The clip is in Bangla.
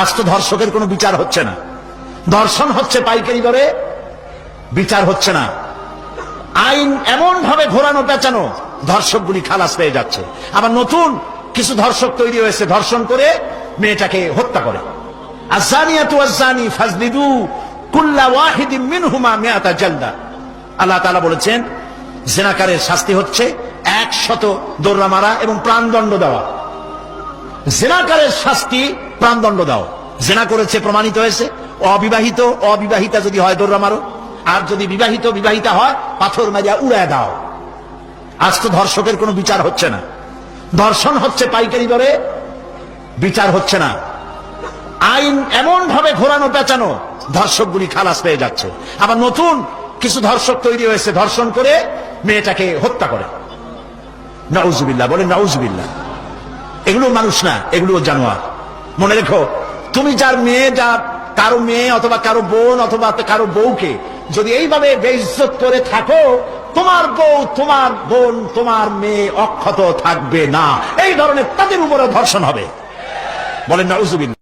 আজ তো ধর্ষকের কোনো বিচার হচ্ছে না, ধর্ষণ হচ্ছে পাইকারি দরে, বিচার হচ্ছে না। আইন এমন ভাবে ঘোরানো পেঁচানো, ধর্ষকগুলি খালাস পেয়ে যাচ্ছে। আবার নতুন কিছু ধর্ষক তৈরি হয়েছে, ধর্ষণ করে মেয়েটাকে হত্যা করে। আযানিয়াতু ওয়াজ্জানি ফাজলিদু কুল্লা ওয়াহিদিন মিনহুমা মিআতা জালদা। আল্লাহ তাআলা বলেছেন জিনাকারের শাস্তি হচ্ছে 100 দোররা মারা এবং প্রাণদণ্ড দেওয়া। জিনাকারের শাস্তি প্রাণদণ্ড দাও। জিনা করেছে প্রমাণিত হয়েছে, অবিবাহিতা যদি হয় দোররা মারো, আর যদি বিবাহিতা হয় পাথর মারিয়া উড়ায় দাও। আজ তো ধর্ষকের কোনো বিচার হচ্ছে না, ধর্ষণ হচ্ছে পাইকারি দরে, বিচার হচ্ছে না। আইন এমন ভাবে ঘোরানো পেঁচানো, ধর্ষকগুলি খালাস পেয়ে যাচ্ছে। আবার নতুন কিছু ধর্ষক তৈরি হয়েছে, ধর্ষণ করে মেয়েটাকে হত্যা করে। নাউজুবিল্লাহ, বলেন নাউজুবিল্লাহ। এগুলো মানুষ না, এগুলো জানোয়ার। মনে রেখো, তুমি যার মেয়ে, কারো মেয়ে অথবা কারো বোন অথবা কারো বউকে যদি এইভাবে বেইজ্জত করে থাকো, তোমার বউ, তোমার বোন, তোমার মেয়ে অক্ষত থাকবে না। এই ধরনের তাদের উপরে ধর্ষণ হবে। বলেন নাউজুবিল্লাহ।